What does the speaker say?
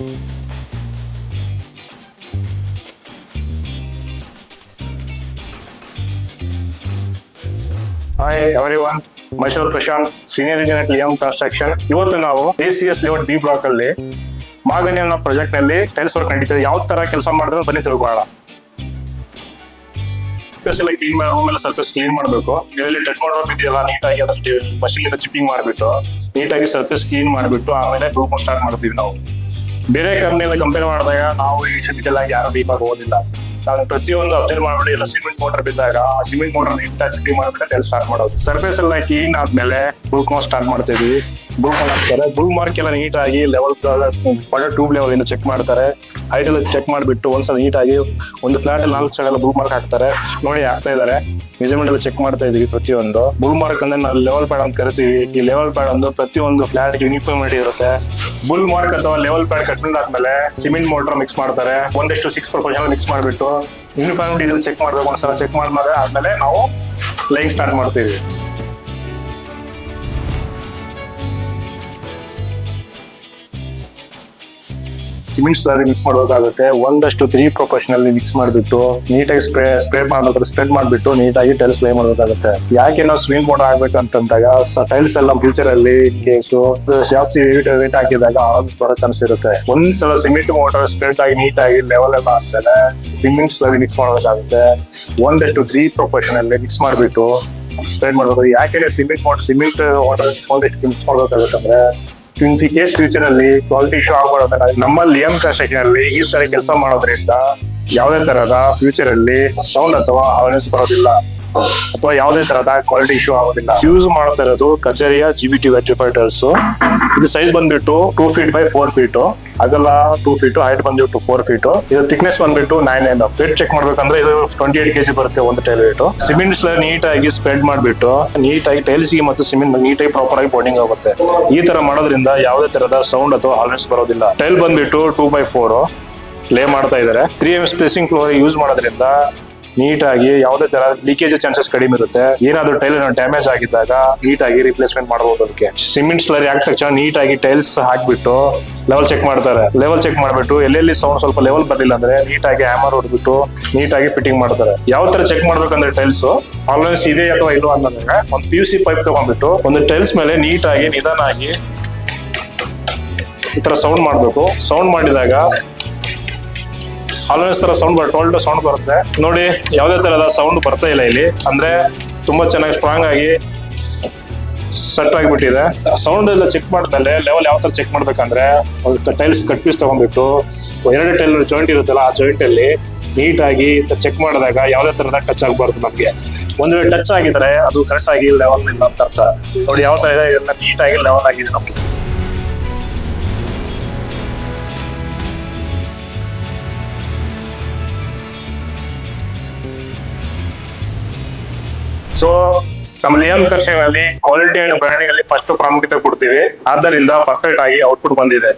Hi everyone, Mysuru Prashanth, senior engineer at Liam construction. ಇವತ್ತು ನಾವು ACS layout B block ಅಲ್ಲಿ ಮಾಗನಿ ಅನ್ನೋ ಪ್ರಾಜೆಕ್ಟ್ ನಲ್ಲಿ ಟೈಲ್ಸ್ ವರ್ಕ್ ನಡೀತದೆ. ಯಾವ ತರ ಕೆಲಸ ಮಾಡಿದ್ರೆ ಬನ್ನಿ ತಿಳ್ಕೊಳ್ಳೋಣ. ಕ್ಲೀನ್ ಮಾಡಿ ಸರ್ಫೇಸ್ ಕ್ಲೀನ್ ಮಾಡಬೇಕು. ಇಲ್ಲಿ ಟಚ್ ಮಾಡೋ ಇದೆಯಲ್ಲ, ನೀಟಾಗಿ ಅದಕ್ಕೆ ಮಷೀನ್ ಇಂದ ಚಿಪ್ಪಿಂಗ್ ಮಾಡಿಬಿಟ್ಟು ನೀಟಾಗಿ ಸರ್ಫೇಸ್ ಕ್ಲೀನ್ ಮಾಡಿಬಿಟ್ಟು ಆಮೇಲೆ ಗ್ರೂಪ್ ಸ್ಟಾರ್ಟ್ ಮಾಡ್ತೀವಿ ನಾವು. ಬೇರೆ ಕಂಪ್ನಿಯಲ್ಲಿ ಕಂಪೇರ್ ಮಾಡಿದಾಗ ನಾವು ಈ ಡೀಟೇಲ್ ಆಗಿ ಯಾರು ಡೀಪಾಗಿ ಓದಿಲ್ಲ. ನಾನು ಪ್ರತಿಯೊಂದು ಅಬ್ಸರ್ವ್ ಮಾಡ್ಬಿಟ್ಟು ಎಲ್ಲ ಸಿಮೆಂಟ್ ಮೋಟರ್ ಬಿದ್ದಾಗ ಆ ಸಿಮೆಂಟ್ ಮೋಟರ್ ನೀಟಾಗಿ ಚಿಪ್ಪಿಂಗ್ ಮಾಡ್ಬಿಟ್ಟು ಎಲ್ಲ ಸ್ಟಾರ್ಟ್ ಮಾಡೋದು. ಸರ್ಫೇಸ್ ಎಲ್ಲ ಕ್ಲೀನ್ ಆದ್ಮೇಲೆ ಗ್ರೂಪ್ ಸ್ಟಾರ್ಟ್ ಮಾಡ್ತೀವಿ. ಬುಲ್ ಹಾಕ್ತಾರೆ. ಬುಲ್ ಮಾರ್ಕ್ ಎಲ್ಲ ನೀಟಾಗಿ ಲೆವೆಲ್ ಟ್ಯೂಬ್ ಲೆವೆಲ್ ಇಂದ ಚೆಕ್ ಮಾಡ್ತಾರೆ. ಹೈಟ್ ಎಲ್ಲ ಚೆಕ್ ಮಾಡಿಬಿಟ್ಟು ಒಂದ್ಸಲ ನೀಟಾಗಿ ಒಂದು ಫ್ಲಾಟ್ ಅಲ್ಲಿ 4 ಸೈಡ್ ಎಲ್ಲ ಬುಲ್ ಮಾರ್ಕ್ ಹಾಕ್ತಾರೆ. ನೋಡಿ ಹಾಕ್ತಾ ಇದಾರೆ. ಮೆಜರ್ಮೆಂಟ್ ಎಲ್ಲ ಚೆಕ್ ಮಾಡ್ತಾ ಇದೀವಿ. ಪ್ರತಿಯೊಂದು ಬುಲ್ ಮಾರ್ಕ್ ಅಂದ್ರೆ ನಾವು ಲೆವೆಲ್ ಪ್ಯಾಡ್ ಅಂತ ಕರಿತೀವಿ. ಈ ಲೆವೆಲ್ ಪ್ಯಾಡ್ ಒಂದು ಪ್ರತಿಯೊಂದು ಫ್ಲಾಟ್ ಯೂನಿಫಾರ್ಮಿಟಿ ಇರುತ್ತೆ. ಬುಲ್ ಮಾರ್ಕ್ ಅಥವಾ ಲೆವೆಲ್ ಪ್ಯಾಡ್ ಕಟ್ಮೆಂಟ್ ಆದ್ಮೇಲೆ ಸಿಮೆಂಟ್ ಮೋಟರ್ ಮಿಕ್ಸ್ ಮಾಡ್ತಾರೆ. 1:6 ಪ್ರಪೋರ್ಷನ್ ಮಿಕ್ಸ್ ಮಾಡಿಬಿಟ್ಟು ಯೂನಿಫಾರ್ಮಿಟಿ ಚೆಕ್ ಮಾಡ್ಬೇಕು. ಒಂದ್ಸಲ ಚೆಕ್ ಮಾಡಿದ್ರೆ ಆದ್ಮೇಲೆ ನಾವು ಲೈನ್ ಸ್ಟಾರ್ಟ್ ಮಾಡ್ತೀವಿ. ಸಿಮೆಂಟ್ ಸ್ಲರಿ ಮಿಕ್ಸ್ ಮಾಡಬೇಕಾಗುತ್ತೆ. 1:3 ಪ್ರಪೋರ್ಷನ್ ಮಿಕ್ಸ್ ಮಾಡಿಬಿಟ್ಟು ನೀಟಾಗಿ ಸ್ಪ್ರೆಡ್ ಮಾಡಬೇಕಾದ್ರೆ ಸ್ಪ್ರೆಡ್ ಮಾಡಿಬಿಟ್ಟು ನೀಟಾಗಿ ಟೈಲ್ಸ್ ಲೇ ಮಾಡಬೇಕಾಗುತ್ತೆ. ಯಾಕೆ ನಾವು ಸ್ವಿಂಗ್ ಮೋಟರ್ ಆಗ್ಬೇಕಂತಂದಾಗ ಟೈಲ್ಸ್ ಎಲ್ಲ ಫ್ಯೂಚರ್ ಅಲ್ಲಿ ಕೇಸು ಜಾಸ್ತಿ ವೇಟ್ ಹಾಕಿದಾಗ ಬರೋ ಚಾನ್ಸ್ ಇರುತ್ತೆ. ಒಂದ್ಸಲ ಸಿಮೆಂಟ್ ಮೋಟರ್ ಸ್ಪ್ರೆಡ್ ಆಗಿ ನೀಟಾಗಿ ಲೆವೆಲ್ ಎಲ್ಲ ಆದ್ಮೇಲೆ ಸಿಮೆಂಟ್ ಸ್ಲರಿ ಮಿಕ್ಸ್ ಮಾಡಬೇಕಾಗುತ್ತೆ. 1:3 ಪ್ರಪೋರ್ಷನ್ ಅಲ್ಲಿ ಮಿಕ್ಸ್ ಮಾಡಿಬಿಟ್ಟು ಸ್ಪ್ರೆಡ್ ಮಾಡಬೇಕು. ಯಾಕೆ ಸಿಮೆಂಟ್ ವಾಟರ್ ಮಿಕ್ಸ್ ಮಾಡಬೇಕಾಗುತ್ತಂದ್ರೆ ಇನ್ ಕೇಸ್ ಫ್ಯೂಚರ್ ಅಲ್ಲಿ ಕ್ವಾಲಿಟಿ ಇಶ್ಯೂ ಆಗ್ಬಾರ್ದು. ನಮ್ಮ ಲಿಯಂ ಕನ್ಸ್ಟ್ರಕ್ಷನ್ ಅಲ್ಲಿ ಈ ತರ ಕೆಲಸ ಮಾಡೋದ್ರಿಂದ ಯಾವುದೇ ತರಹದ ಫ್ಯೂಚರ್ ಅಲ್ಲಿ ಸೌಂಡ್ ಅಥವಾ ಅವೇರ್ನೆಸ್ ಬರೋದಿಲ್ಲ ಅಥವಾ ಯಾವುದೇ ತರಹದ ಕ್ವಾಲಿಟಿ ಇಶ್ಯೂ ಆಗೋದಿಲ್ಲ. ಯೂಸ್ ಮಾಡ್ತಾ ಇರೋದು ಕಚೇರಿಯ GBT ವೆಟ್ರಿಫೈಡ್ ಟೈಲ್ಸ್. ಇದು ಸೈಜ್ ಬಂದ್ಬಿಟ್ಟು 2 feet by 4 feet, ಅಗಲ 2 feet, ಹೈಟ್ ಬಂದ್ಬಿಟ್ಟು 4 feet. ಇದು ಥಿಕ್ನೆಸ್ ಬಂದ್ಬಿಟ್ಟು 9 mm. ವೇಟ್ ಚೆಕ್ ಮಾಡ್ಬೇಕಂದ್ರೆ ಇದು 28 kg ಬರುತ್ತೆ ಒಂದು ಟೈಲ್ ವೇಟ್. ಸಿಮೆಂಟ್ ಸ್ಲರ್ ನೀಟಾಗಿ ಸ್ಪ್ರೆಡ್ ಮಾಡಿಬಿಟ್ಟು ನೀಟಾಗಿ ಟೈಲ್ಸ್ ಗೆ ಮತ್ತು ಸಿಮೆಂಟ್ ನೀಟಾಗಿ ಪ್ರಾಪರ್ ಆಗಿ ಬಾಂಡಿಂಗ್ ಆಗುತ್ತೆ. ಈ ತರ ಮಾಡೋದ್ರಿಂದ ಯಾವುದೇ ತರಹದ ಸೌಂಡ್ ಅಥವಾ ಹಾಲ್ನೆಸ್ ಬರೋದಿಲ್ಲ. ಟೈಲ್ ಬಂದ್ಬಿಟ್ಟು 2x4 ಲೇ ಮಾಡ್ತಾ ಇದಾರೆ. 3 mm ಸ್ಪೇಸಿಂಗ್ ಫ್ಲೋರ್ ಯೂಸ್ ಮಾಡೋದ್ರಿಂದ ನೀಟಾಗಿ ಯಾವುದೇ ತರ ಲೀಕೇಜ್ ಚಾನ್ಸಸ್ ಕಡಿಮೆ ಇರುತ್ತೆ. ಏನಾದ್ರು ಟೈಲ್ ಡ್ಯಾಮೇಜ್ ಆಗಿದ್ದಾಗ ನೀಟಾಗಿ ರಿಪ್ಲೇಸ್ಮೆಂಟ್ ಮಾಡಬಹುದು. ಅದಕ್ಕೆ ಸಿಮೆಂಟ್ ಸ್ಲರಿ ಹಾಕಿದ ತಕ್ಷಣ ನೀಟಾಗಿ ಟೈಲ್ಸ್ ಹಾಕ್ಬಿಟ್ಟು ಲೆವೆಲ್ ಚೆಕ್ ಮಾಡ್ತಾರೆ. ಲೆವೆಲ್ ಚೆಕ್ ಮಾಡ್ಬಿಟ್ಟು ಎಲ್ಲೆಲ್ಲಿ ಸೌಂಡ್ ಸ್ವಲ್ಪ ಲೆವೆಲ್ ಬರ್ಲಿಲ್ಲ ಅಂದ್ರೆ ನೀಟಾಗಿ ಹ್ಯಾಮರ್ ಹೊಡೆದ್ಬಿಟ್ಟು ನೀಟಾಗಿ ಫಿಟ್ಟಿಂಗ್ ಮಾಡ್ತಾರೆ. ಯಾವ ತರ ಚೆಕ್ ಮಾಡ್ಬೇಕಂದ್ರೆ ಟೈಲ್ಸ್ ಆಲ್ವೇಸ್ ಇದೆ ಅಥವಾ ಇಲ್ವಾ ಅನ್ನೋದಾಗ ಒಂದು PVC ಪೈಪ್ ತಗೊಂಡ್ಬಿಟ್ಟು ಒಂದು ಟೈಲ್ಸ್ ಮೇಲೆ ನೀಟಾಗಿ ನಿಧಾನಾಗಿ ಈ ತರ ಸೌಂಡ್ ಮಾಡ್ಬೇಕು. ಸೌಂಡ್ ಮಾಡಿದಾಗ ಆಲ್ವೇಸ್ ತರ ಸೌಂಡ್ ಟೋಲ್ಡ್ ಸೌಂಡ್ ಬರುತ್ತೆ. ನೋಡಿ ಯಾವುದೇ ತರಹದ ಸೌಂಡ್ ಬರ್ತಾ ಇಲ್ಲ ಇಲ್ಲಿ. ಅಂದ್ರೆ ತುಂಬಾ ಚೆನ್ನಾಗಿ ಸ್ಟ್ರಾಂಗ್ ಆಗಿ ಸೆಟ್ ಆಗಿಬಿಟ್ಟಿದೆ. ಸೌಂಡ್ ಎಲ್ಲ ಚೆಕ್ ಮಾಡ್ತಾರೆ. ಲೆವೆಲ್ ಯಾವ ತರ ಚೆಕ್ ಮಾಡ್ಬೇಕಂದ್ರೆ ಒಂದು ಟೈಲ್ಸ್ ಕಟ್ ಪೀಸ್ ತಗೊಂಡ್ಬಿಟ್ಟು 2 ಟೈಲ್ ಜಾಯಿಂಟ್ ಇರುತ್ತಲ್ಲ ಆ ಜಾಯಿಂಟ್ ಅಲ್ಲಿ ನೀಟಾಗಿ ಚೆಕ್ ಮಾಡಿದಾಗ ಯಾವುದೇ ತರಹದ ಟಚ್ ಆಗಬಾರ್ದು. ನಮ್ಗೆ ಒಂದ್ ವೇಳೆ ಟಚ್ ಆಗಿದ್ರೆ ಅದು ಕರೆಕ್ಟ್ ಆಗಿ ಲೆವೆಲ್ ಇಲ್ಲ ಅಂತ ಅರ್ಥ. ನೋಡಿ ಯಾವ ತರ ಇದೆ, ನೀಟಾಗಿ ಲೆವೆಲ್ ಆಗಿದೆ ನಮ್ಗೆ. ಸೊ ನಮ್ಮ ಲಿಯಂ ಕನ್ಸ್ಟ್ರಕ್ಷನ್ ಅಲ್ಲಿ ಕ್ವಾಲಿಟಿ ಅಂಡ್ ಬ್ರ್ಯಾಂಡಿಂಗ್ ಅಲ್ಲಿ ಫಸ್ಟ್ ಪ್ರಾಮುಖ್ಯತೆ ಕೊಡ್ತೀವಿ. ಆದ್ದರಿಂದ ಪರ್ಫೆಕ್ಟ್ ಆಗಿ ಔಟ್ಪುಟ್ ಬಂದಿದೆ.